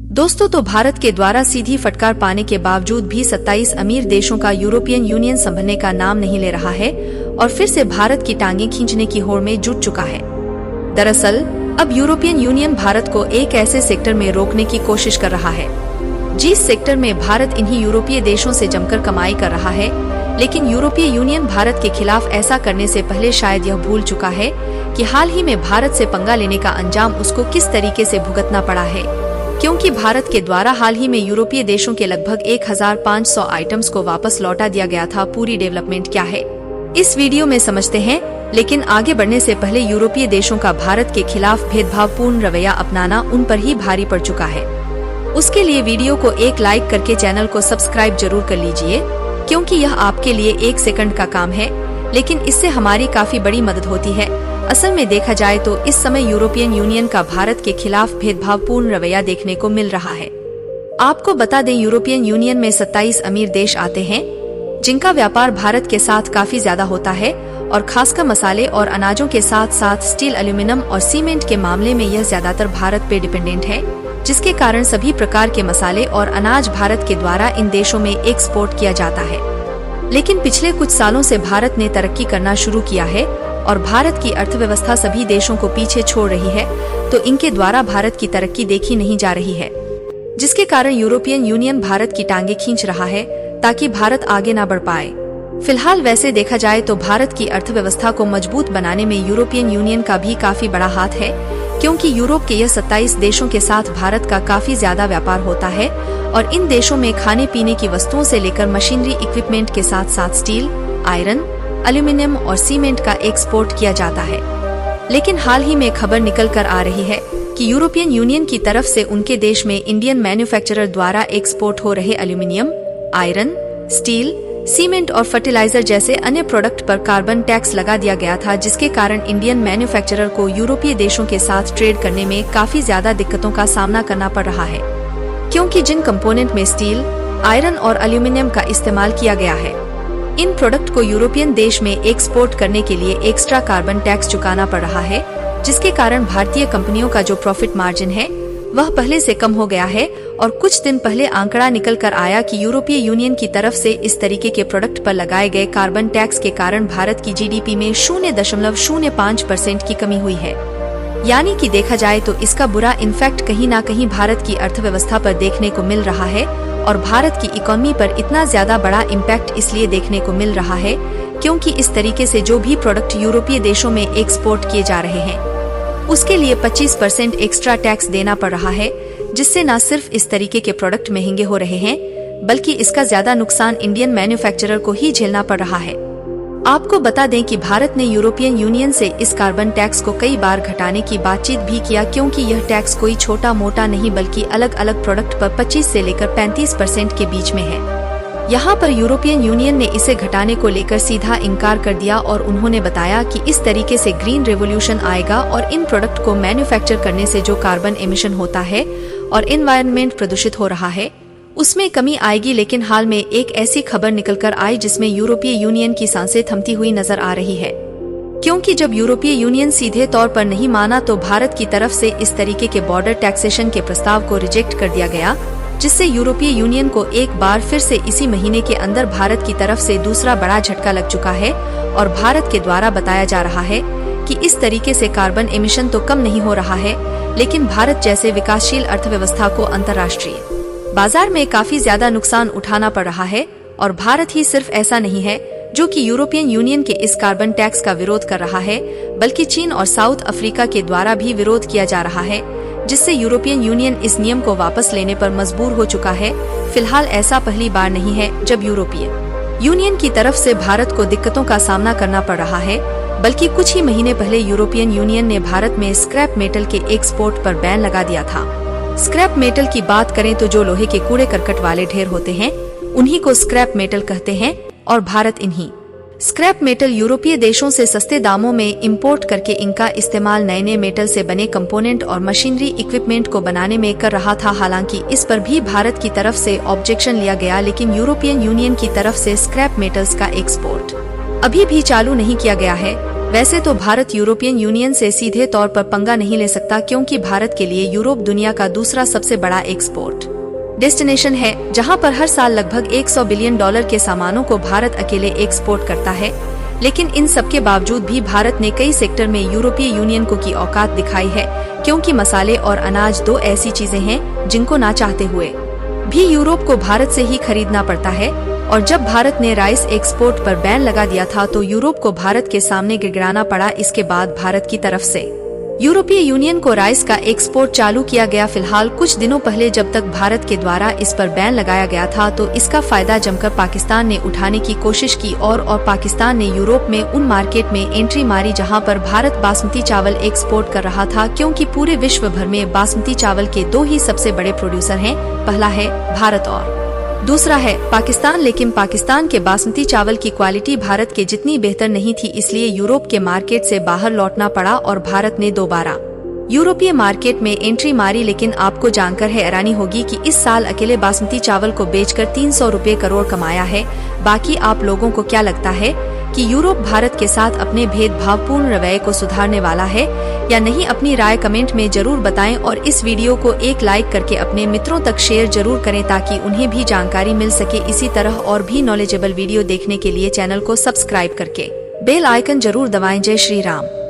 दोस्तों, तो भारत के द्वारा सीधी फटकार पाने के बावजूद भी 27 अमीर देशों का यूरोपियन यूनियन संभलने का नाम नहीं ले रहा है और फिर से भारत की टांगें खींचने की होड़ में जुट चुका है। दरअसल अब यूरोपियन यूनियन भारत को एक ऐसे सेक्टर में रोकने की कोशिश कर रहा है जिस सेक्टर में भारत इन्हीं यूरोपीय देशों से जमकर कमाई कर रहा है। लेकिन यूरोपीय यूनियन भारत के खिलाफ ऐसा करने से पहले शायद यह भूल चुका है कि हाल ही में भारत से पंगा लेने का अंजाम उसको किस तरीके से भुगतना पड़ा है, क्योंकि भारत के द्वारा हाल ही में यूरोपीय देशों के लगभग 1500 आइटम्स को वापस लौटा दिया गया था। पूरी डेवलपमेंट क्या है इस वीडियो में समझते हैं, लेकिन आगे बढ़ने से पहले यूरोपीय देशों का भारत के खिलाफ भेदभावपूर्ण रवैया अपनाना उन पर ही भारी पड़ चुका है। उसके लिए वीडियो को एक लाइक करके चैनल को सब्सक्राइब जरूर कर लीजिए, क्योंकि यह आपके लिए 1 सेकंड का काम है, लेकिन इससे हमारी काफी बड़ी मदद होती है। असल में देखा जाए तो इस समय यूरोपियन यूनियन का भारत के खिलाफ भेदभावपूर्ण रवैया देखने को मिल रहा है। आपको बता दें, यूरोपियन यूनियन में 27 अमीर देश आते हैं जिनका व्यापार भारत के साथ काफी ज्यादा होता है और खासकर मसाले और अनाजों के साथ साथ स्टील, एल्यूमिनियम और सीमेंट के मामले में यह ज्यादातर भारत पे डिपेंडेंट है, जिसके कारण सभी प्रकार के मसाले और अनाज भारत के द्वारा इन देशों में एक्सपोर्ट किया जाता है। लेकिन पिछले कुछ सालों से भारत ने तरक्की करना शुरू किया है और भारत की अर्थव्यवस्था सभी देशों को पीछे छोड़ रही है, तो इनके द्वारा भारत की तरक्की देखी नहीं जा रही है, जिसके कारण यूरोपियन यूनियन भारत की टांगे खींच रहा है ताकि भारत आगे न बढ़ पाए। फिलहाल वैसे देखा जाए तो भारत की अर्थव्यवस्था को मजबूत बनाने में यूरोपियन यूनियन का भी काफी बड़ा हाथ है, क्योंकि यूरोप के यह 27 देशों के साथ भारत का काफी ज्यादा व्यापार होता है और इन देशों में खाने पीने की वस्तुओं से लेकर मशीनरी इक्विपमेंट के साथ साथ स्टील, आयरन, एल्यूमिनियम और सीमेंट का एक्सपोर्ट किया जाता है। लेकिन हाल ही में खबर निकल कर आ रही है कि यूरोपियन यूनियन की तरफ से उनके देश में इंडियन मैन्युफैक्चरर द्वारा एक्सपोर्ट हो रहे एल्यूमिनियम, आयरन, स्टील, सीमेंट और फर्टिलाइजर जैसे अन्य प्रोडक्ट पर कार्बन टैक्स लगा दिया गया था, जिसके कारण इंडियन मैन्युफैक्चरर को यूरोपीय देशों के साथ ट्रेड करने में काफी ज्यादा दिक्कतों का सामना करना पड़ रहा है, क्योंकि जिन कंपोनेंट में स्टील, आयरन और एल्यूमिनियम का इस्तेमाल किया गया है, इन प्रोडक्ट को यूरोपियन देश में एक्सपोर्ट करने के लिए एक्स्ट्रा कार्बन टैक्स चुकाना पड़ रहा है, जिसके कारण भारतीय कंपनियों का जो प्रॉफिट मार्जिन है वह पहले से कम हो गया है। और कुछ दिन पहले आंकड़ा निकल कर आया कि यूरोपीय यूनियन की तरफ से इस तरीके के प्रोडक्ट पर लगाए गए कार्बन टैक्स के कारण भारत की जीडीपी में 0.05% की कमी हुई है। यानी कि देखा जाए तो इसका बुरा इम्पैक्ट कहीं ना कहीं भारत की अर्थव्यवस्था पर देखने को मिल रहा है और भारत की इकोनॉमी पर इतना ज्यादा बड़ा इम्पैक्ट इसलिए देखने को मिल रहा है क्योंकि इस तरीके से जो भी प्रोडक्ट यूरोपीय देशों में एक्सपोर्ट किए जा रहे हैं उसके लिए 25% एक्स्ट्रा टैक्स देना पड़ रहा है, जिससे न सिर्फ इस तरीके के प्रोडक्ट महंगे हो रहे हैं बल्कि इसका ज्यादा नुकसान इंडियन मैन्युफैक्चरर को ही झेलना पड़ रहा है। आपको बता दें कि भारत ने यूरोपियन यूनियन से इस कार्बन टैक्स को कई बार घटाने की बातचीत भी किया, क्योंकि यह टैक्स कोई छोटा मोटा नहीं बल्कि अलग अलग प्रोडक्ट पर 25 से लेकर 35% के बीच में है। यहाँ पर यूरोपियन यूनियन ने इसे घटाने को लेकर सीधा इनकार कर दिया और उन्होंने बताया कि इस तरीके से ग्रीन रेवोल्यूशन आएगा और इन प्रोडक्ट को मैन्युफैक्चर करने से जो कार्बन एमिशन होता है और एनवायरनमेंट प्रदूषित हो रहा है उसमें कमी आएगी। लेकिन हाल में एक ऐसी खबर निकलकर आई जिसमें यूरोपीय यूनियन की सांसें थमती हुई नजर आ रही है, क्योंकि जब यूरोपीय यूनियन सीधे तौर पर नहीं माना तो भारत की तरफ से इस तरीके के बॉर्डर टैक्सेशन के प्रस्ताव को रिजेक्ट कर दिया गया, जिससे यूरोपीय यूनियन को एक बार फिर से इसी महीने के अंदर भारत की तरफ से दूसरा बड़ा झटका लग चुका है और भारत के द्वारा बताया जा रहा है कि इस तरीके से कार्बन एमिशन तो कम नहीं हो रहा है, लेकिन भारत जैसे विकासशील अर्थव्यवस्था को अंतर्राष्ट्रीय बाजार में काफी ज्यादा नुकसान उठाना पड़ रहा है। और भारत ही सिर्फ ऐसा नहीं है जो कि यूरोपियन यूनियन के इस कार्बन टैक्स का विरोध कर रहा है, बल्कि चीन और साउथ अफ्रीका के द्वारा भी विरोध किया जा रहा है, जिससे यूरोपियन यूनियन इस नियम को वापस लेने पर मजबूर हो चुका है। फिलहाल ऐसा पहली बार नहीं है जब यूरोपीय यूनियन की तरफ से भारत को दिक्कतों का सामना करना पड़ रहा है, बल्कि कुछ ही महीने पहले यूरोपियन यूनियन ने भारत में स्क्रैप मेटल के एक्सपोर्ट पर बैन लगा दिया था। स्क्रैप मेटल की बात करें तो जो लोहे के कूड़े करकट वाले ढेर होते हैं उन्हीं को स्क्रैप मेटल कहते हैं और भारत इन्हीं स्क्रैप मेटल यूरोपीय देशों से सस्ते दामों में इंपोर्ट करके इनका इस्तेमाल नए नए मेटल से बने कंपोनेंट और मशीनरी इक्विपमेंट को बनाने में कर रहा था। हालांकि इस पर भी भारत की तरफ से ऑब्जेक्शन लिया गया, लेकिन यूरोपियन यूनियन की तरफ से स्क्रैप मेटल्स का एक्सपोर्ट अभी भी चालू नहीं किया गया है। वैसे तो भारत यूरोपियन यूनियन से सीधे तौर पर पंगा नहीं ले सकता, क्योंकि भारत के लिए यूरोप दुनिया का दूसरा सबसे बड़ा एक्सपोर्ट डेस्टिनेशन है, जहां पर हर साल लगभग $100 बिलियन के सामानों को भारत अकेले एक्सपोर्ट करता है। लेकिन इन सब के बावजूद भी भारत ने कई सेक्टर में यूरोपीय यूनियन को की औकात दिखाई है, क्योंकि मसाले और अनाज दो ऐसी चीजें हैं जिनको ना चाहते हुए भी यूरोप को भारत से ही खरीदना पड़ता है। और जब भारत ने राइस एक्सपोर्ट पर बैन लगा दिया था तो यूरोप को भारत के सामने गिड़गिड़ाना पड़ा। इसके बाद भारत की तरफ से यूरोपीय यूनियन को राइस का एक्सपोर्ट चालू किया गया। फिलहाल कुछ दिनों पहले जब तक भारत के द्वारा इस पर बैन लगाया गया था तो इसका फायदा जमकर पाकिस्तान ने उठाने की कोशिश की और पाकिस्तान ने यूरोप में उन मार्केट में एंट्री मारी जहां पर भारत बासमती चावल एक्सपोर्ट कर रहा था, क्योंकि पूरे विश्व भर में बासमती चावल के दो ही सबसे बड़े प्रोड्यूसर हैं, पहला है भारत और दूसरा है पाकिस्तान। लेकिन पाकिस्तान के बासमती चावल की क्वालिटी भारत के जितनी बेहतर नहीं थी, इसलिए यूरोप के मार्केट से बाहर लौटना पड़ा और भारत ने दोबारा यूरोपीय मार्केट में एंट्री मारी। लेकिन आपको जानकर हैरानी होगी कि इस साल अकेले बासमती चावल को बेचकर 300 रुपए करोड़ कमाया है। बाकी आप लोगों को क्या लगता है कि यूरोप भारत के साथ अपने भेदभावपूर्ण रवैये को सुधारने वाला है या नहीं? अपनी राय कमेंट में जरूर बताएं और इस वीडियो को एक लाइक करके अपने मित्रों तक शेयर जरूर करें ताकि उन्हें भी जानकारी मिल सके। इसी तरह और भी नॉलेजेबल वीडियो देखने के लिए चैनल को सब्सक्राइब करके बेल आइकन जरूर दबाएं। जय श्री राम।